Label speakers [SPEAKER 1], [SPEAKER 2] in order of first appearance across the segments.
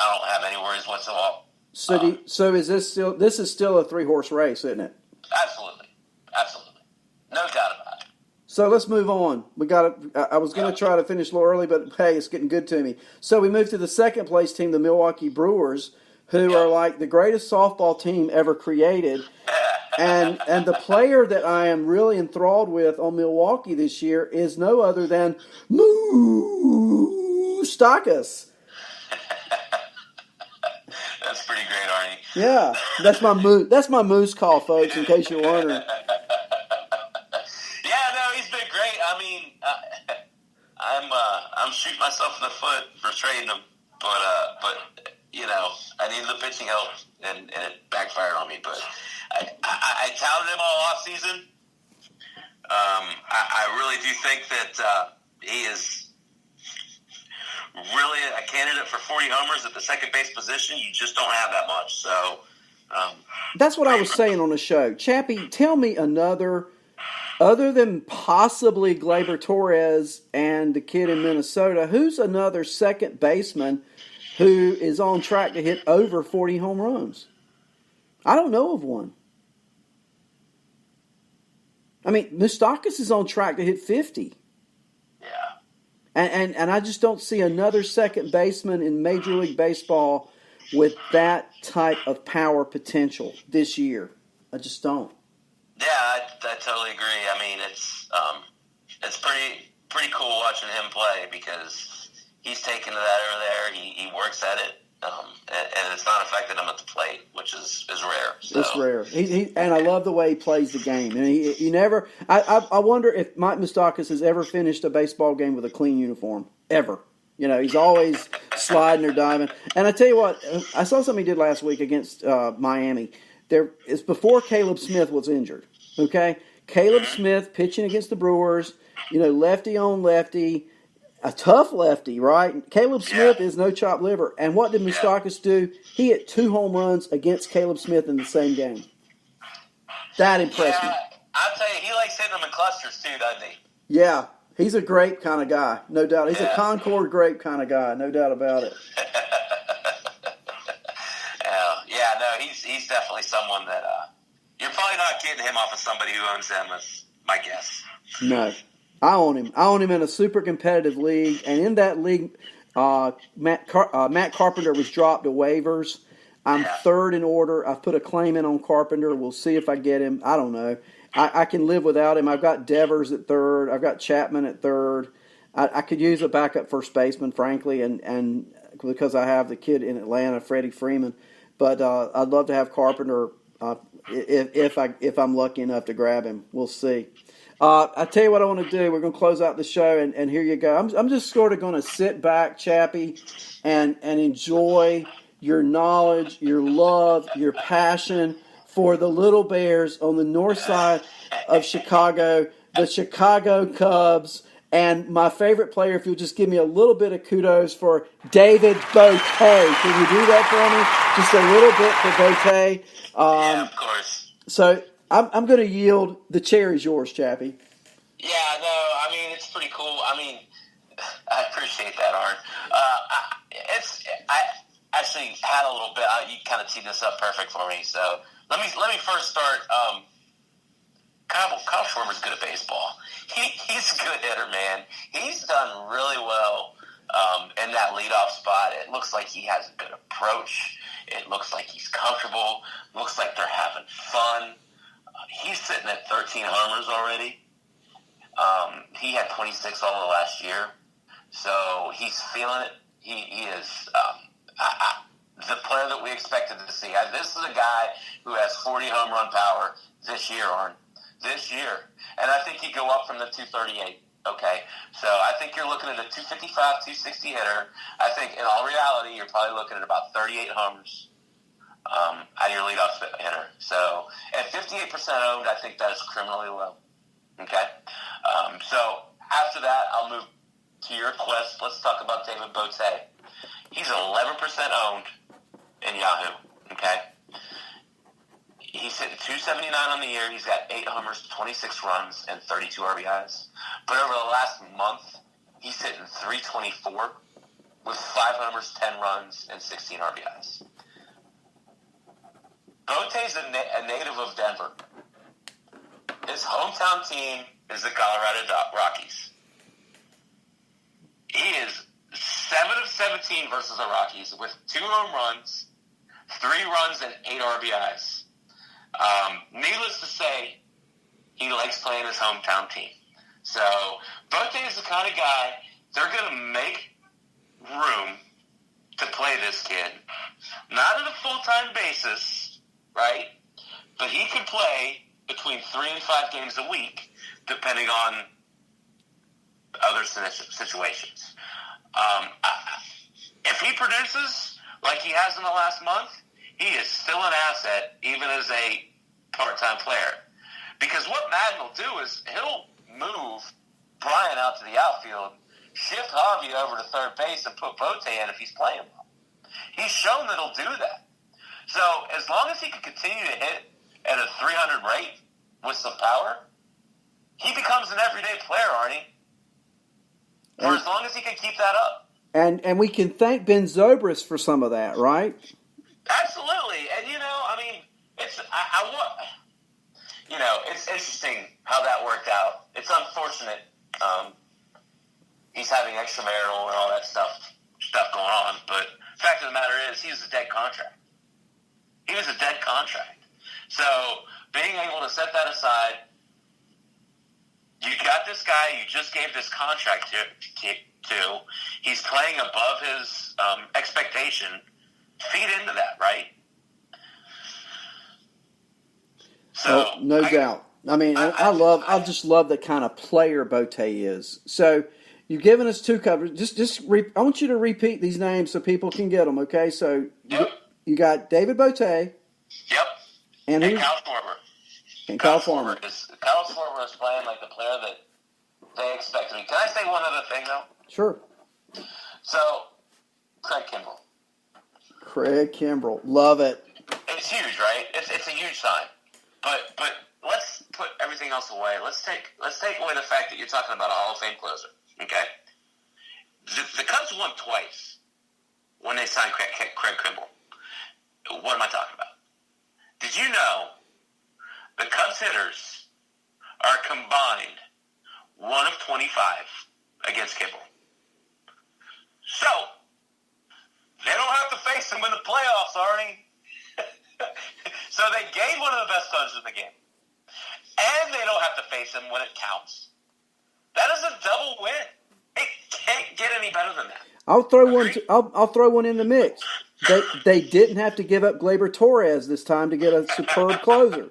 [SPEAKER 1] I don't have any worries whatsoever.
[SPEAKER 2] So is this is still a 3-horse race, isn't it?
[SPEAKER 1] Absolutely. No doubt about it.
[SPEAKER 2] So let's move on. I was going to try to finish a little early, but hey, it's getting good to me. So we move to the second place team, the Milwaukee Brewers, who are like the greatest softball team ever created. And the player that I am really enthralled with on Milwaukee this year is no other than Moustakas.
[SPEAKER 1] That's pretty great, Arnie.
[SPEAKER 2] Yeah, that's my moose call, folks. In case you're wondering.
[SPEAKER 1] Yeah, no, he's been great. I mean, I'm shooting myself in the foot for trading him, but I needed the pitching help, and it backfired on me. But I touted him all off season. I really do think that he is really a candidate for 40 homers at the second base position. You just don't have that much. So
[SPEAKER 2] that's what I was saying on the show. Chappie, tell me another, other than possibly Gleyber Torres and the kid in Minnesota, who's another second baseman who is on track to hit over 40 home runs? I don't know of one. I mean, Moustakas is on track to hit 50. And I just don't see another second baseman in Major League Baseball with that type of power potential this year. I just don't.
[SPEAKER 1] Yeah, I totally agree. I mean, it's pretty cool watching him play because he's taken to that over there. He works at it, and it's not affected him at the plate, which is rare. So.
[SPEAKER 2] It's rare. And I love the way he plays the game. And he never. I wonder if Mike Moustakas has ever finished a baseball game with a clean uniform ever. He's always sliding or diving. And I tell you what, I saw something he did last week against Miami. It's before Caleb Smith was injured. Okay, Caleb Smith pitching against the Brewers. Lefty on lefty. A tough lefty, right? Caleb Smith is no chopped liver. And what did Moustakas do? He hit 2 home runs against Caleb Smith in the same game. That impressed me.
[SPEAKER 1] I'll tell you, he likes hitting them in clusters too, doesn't he?
[SPEAKER 2] Yeah, he's a grape kind of guy, no doubt. He's a Concord grape kind of guy, no doubt about it.
[SPEAKER 1] He's definitely someone that you're probably not getting him off of somebody who owns him, is my guess.
[SPEAKER 2] No. I own him. I own him in a super competitive league, and in that league, Matt Carpenter was dropped to waivers. I'm third in order. I've put a claim in on Carpenter. We'll see if I get him. I don't know. I can live without him. I've got Devers at third. I've got Chapman at third. I could use a backup first baseman, frankly, and because I have the kid in Atlanta, Freddie Freeman. But I'd love to have Carpenter if I'm lucky enough to grab him. We'll see. I tell you what I want to do. We're going to close out the show, and here you go. I'm just sort of going to sit back, Chappie, and enjoy your knowledge, your love, your passion for the Little Bears on the north side of Chicago, the Chicago Cubs, and my favorite player, if you'll just give me a little bit of kudos for David Bote. Can you do that for me? Just a little bit for Bote.
[SPEAKER 1] Yeah, of course.
[SPEAKER 2] So I'm going to yield. The chair is yours, Chappie.
[SPEAKER 1] Yeah, no, I mean, it's pretty cool. I mean, I appreciate that, Art. I actually had a little bit. You kind of teed this up perfect for me. So let me first start. Kyle Schwarber's good at baseball. He's a good hitter, man. He's done really well in that leadoff spot. It looks like he has a good approach. It looks like he's comfortable. Looks like they're having fun. He's sitting at 13 homers already. He had 26 all of last year. So he's feeling it. He is the player that we expected to see. This is a guy who has 40 home run power this year, this year. And I think he'd go up from the 238. Okay, so I think you're looking at a 255, 260 hitter. I think in all reality, you're probably looking at about 38 homers out of your leadoff hitter. So at 58% owned, I think that is criminally low. Okay, so after that, I'll move to your quest. Let's talk about David Bote. He's 11% owned in Yahoo. Okay. He's hitting 279 on the year. He's got 8 homers, 26 runs, and 32 RBIs. But over the last month, he's hitting 324, with 5 homers, 10 runs, and 16 RBIs. Bote's a native of Denver. His hometown team is the Colorado Rockies. He is 7 of 17 versus the Rockies with 2 home runs, 3 runs, and 8 RBIs. Needless to say, he likes playing his hometown team. So, Bote is the kind of guy, they're going to make room to play this kid. Not on a full-time basis, right? But he could play between 3 and 5 games a week, depending on other situations. If he produces like he has in the last month, he is still an asset, even as a part-time player. Because what Madden will do is he'll move Brian out to the outfield, shift Javi over to third base, and put Bote in if he's playing well. He's shown that he'll do that. So as long as he can continue to hit at a 300 rate with some power, he becomes an everyday player, Arnie. For as long as he can keep that up.
[SPEAKER 2] And we can thank Ben Zobrist for some of that, right?
[SPEAKER 1] Absolutely. And, it's interesting how that worked out. It's unfortunate. He's having extramarital and all that stuff going on. But the fact of the matter is, he was a dead contract. He was a dead contract. So being able to set that aside, you got this guy you just gave this contract to. He's playing above his expectation. Feed into that, right? So
[SPEAKER 2] no doubt. I mean, I just love the kind of player Bote is. So you've given us 2 covers. I want you to repeat these names so people can get them. Okay, so you got David Bote.
[SPEAKER 1] Yep. And Kyle Schwarber.
[SPEAKER 2] And Kyle Schwarber.
[SPEAKER 1] Kyle Schwarber is playing like the player that they expected. Can I say one other thing though?
[SPEAKER 2] Sure.
[SPEAKER 1] So, Craig
[SPEAKER 2] Kimbrell, love it.
[SPEAKER 1] It's huge, right? It's a huge sign. But let's put everything else away. Let's take away the fact that you're talking about a Hall of Fame closer. Okay, the Cubs won twice when they signed Craig Kimbrell. What am I talking about? Did you know the Cubs hitters are combined 1 of 25 against Kimbrell? So they don't have to face him in the playoffs, Arnie. So they gave one of the best closers in the game. And they don't have to face him when it counts. That is a double win. It can't get any better than that.
[SPEAKER 2] I'll throw one in the mix. They didn't have to give up Gleyber Torres this time to get a superb closer.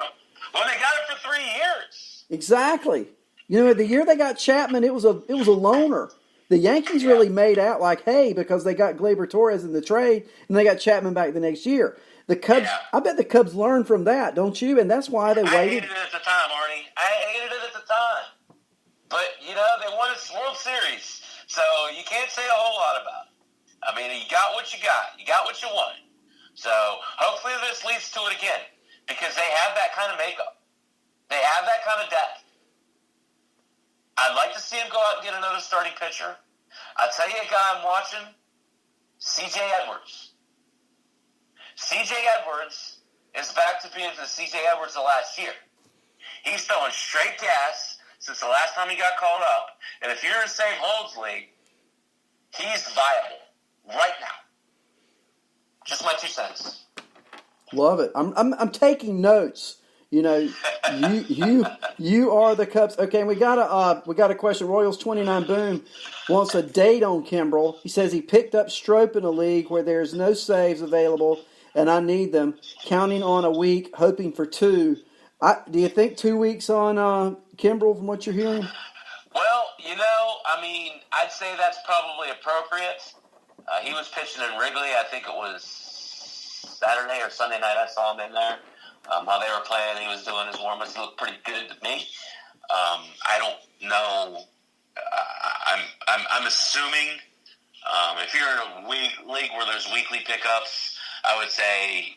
[SPEAKER 1] Well, they got it for 3 years.
[SPEAKER 2] Exactly. The year they got Chapman, it was a loner. The Yankees really made out like, hey, because they got Gleyber Torres in the trade, and they got Chapman back the next year. The Cubs, I bet the Cubs learned from that, don't you? And that's why they waited.
[SPEAKER 1] I hated it at the time, Arnie. I hated it at the time. But, they won a World Series, so you can't say a whole lot about it. I mean, you got what you got. You got what you wanted. So hopefully this leads to it again, because they have that kind of makeup. They have that kind of depth. I'd like to see him go out and get another starting pitcher. I'll tell you a guy I'm watching, C.J. Edwards. C.J. Edwards is back to being the C.J. Edwards of last year. He's throwing straight gas since the last time he got called up. And if you're in Save Holds League, he's viable right now. Just my 2 cents.
[SPEAKER 2] Love it. I'm taking notes. You are the Cubs. Okay, and we got a question. Royals 29 Boom wants a date on Kimbrell. He says he picked up Strope in a league where there's no saves available, and I need them. Counting on a week, hoping for 2. Do you think 2 weeks on Kimbrell from what you're hearing?
[SPEAKER 1] Well, I'd say that's probably appropriate. He was pitching in Wrigley. I think it was Saturday or Sunday night. I saw him in there. How they were playing, he was doing his warm-ups. He looked pretty good to me. I don't know. I'm assuming if you're in a league where there's weekly pickups, I would say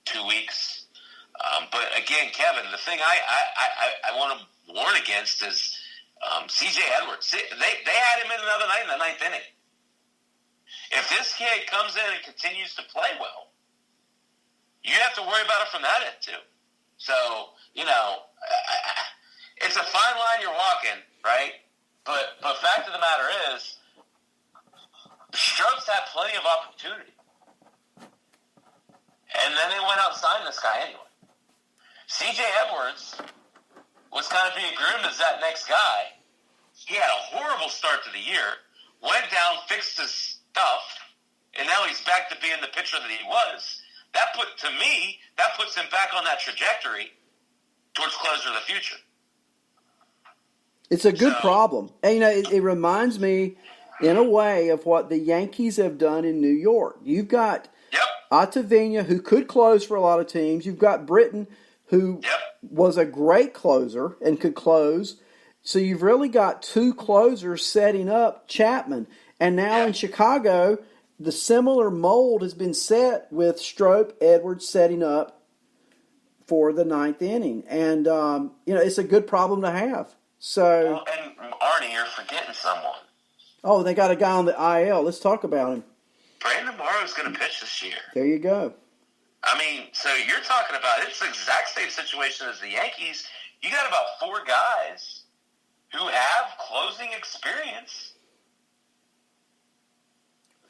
[SPEAKER 1] 2 weeks. But again, Kevin, the thing I want to warn against is C.J. Edwards. They had him in another night in the 9th inning. If this kid comes in and continues to play well, you have to worry about it from that end too. So, it's a fine line you're walking, right? But fact of the matter is, Strokes had plenty of opportunity. And then they went out and signed this guy anyway. C.J. Edwards was kind of being groomed as that next guy. He had a horrible start to the year, went down, fixed his stuff, and now he's back to being the pitcher that he was. That puts him back on that trajectory towards closer of the future.
[SPEAKER 2] It's a good problem. And, it reminds me, in a way, of what the Yankees have done in New York. You've got Ottavina, who could close for a lot of teams. You've got Britton, who was a great closer and could close. So you've really got two closers setting up Chapman. And now in Chicago, the similar mold has been set with Strop, Edwards setting up for the ninth inning. And, it's a good problem to have. So,
[SPEAKER 1] and Arnie, you're forgetting someone.
[SPEAKER 2] Oh, they got a guy on the IL. Let's talk about him.
[SPEAKER 1] Brandon Morrow's going to pitch this year.
[SPEAKER 2] There you go.
[SPEAKER 1] So you're talking about, it's the exact same situation as the Yankees. You got about four guys who have closing experience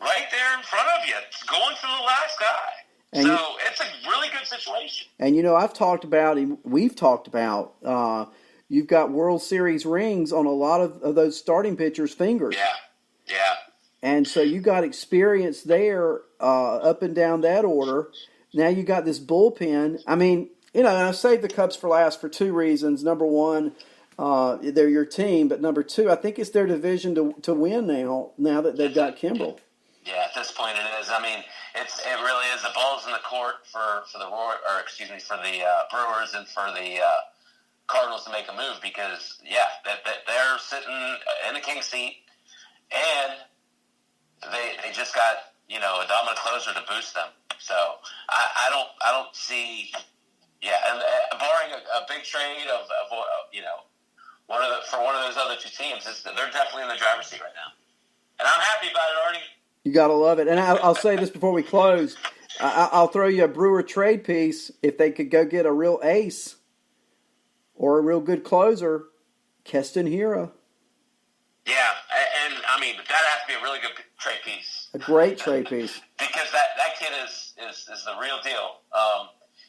[SPEAKER 1] right there in front of you, going for the last guy. And it's a really good situation. And,
[SPEAKER 2] I've talked about, we've talked about, you've got World Series rings on a lot of those starting pitchers' fingers.
[SPEAKER 1] Yeah.
[SPEAKER 2] And so you got experience there up and down that order. Now you got this bullpen. And I saved the Cubs for last for two reasons. Number one, they're your team. But number two, I think it's their division to win now that they've got Kimbrel.
[SPEAKER 1] Yeah, at this point it is. It really is. The ball's in the court for the Brewers and for the Cardinals to make a move because they're sitting in the king seat and they just got a dominant closer to boost them. So I don't see and barring a big trade of one of those other two teams, they're definitely in the driver's seat right now, and I'm happy about it, Arnie.
[SPEAKER 2] You got to love it. And I'll say this before we close. I'll throw you a Brewer trade piece if they could go get a real ace or a real good closer, Keston Hiura.
[SPEAKER 1] Yeah, and that has to be a really good trade piece.
[SPEAKER 2] A great trade piece.
[SPEAKER 1] Because that kid is the real deal.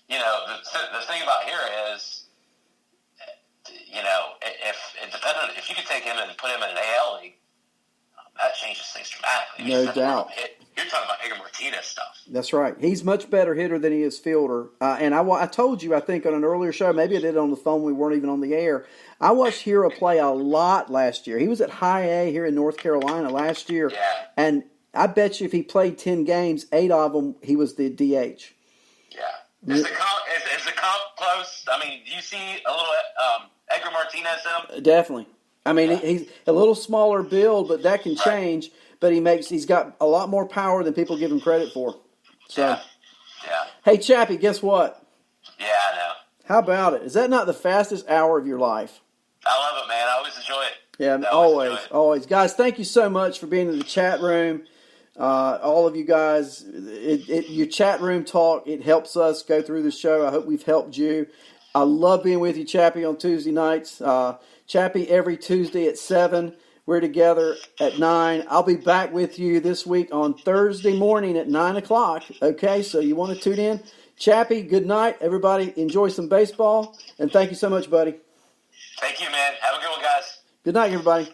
[SPEAKER 1] The thing about Hiura is, if you could take him and put him in an AL league, that changes things dramatically.
[SPEAKER 2] No doubt.
[SPEAKER 1] You're talking about Edgar Martinez stuff.
[SPEAKER 2] That's right. He's much better hitter than he is fielder. And I told you, I think, on an earlier show, maybe I did it on the phone, we weren't even on the air. I watched Hiura play a lot last year. He was at High A here in North Carolina last year.
[SPEAKER 1] Yeah.
[SPEAKER 2] And I bet you if he played 10 games, 8 of them, he was the DH.
[SPEAKER 1] Yeah. Is the comp close? Do you see a little Edgar Martinez in him?
[SPEAKER 2] Definitely. He's a little smaller build, but that can change. But he's got a lot more power than people give him credit for. So,
[SPEAKER 1] yeah.
[SPEAKER 2] Hey, Chappie, guess what?
[SPEAKER 1] Yeah, I know.
[SPEAKER 2] How about it? Is that not the fastest hour of your life?
[SPEAKER 1] I love it, man. I always enjoy it.
[SPEAKER 2] Yeah, always. Guys, thank you so much for being in the chat room. All of you guys, your chat room talk, it helps us go through the show. I hope we've helped you. I love being with you, Chappie, on Tuesday nights. Chappie every Tuesday at 7. We're together at 9. I'll be back with you this week on Thursday morning at 9 o'clock. Okay, so you want to tune in? Chappie, good night. Everybody, enjoy some baseball. And thank you so much, buddy.
[SPEAKER 1] Thank you, man. Have a good one, guys.
[SPEAKER 2] Good night, everybody.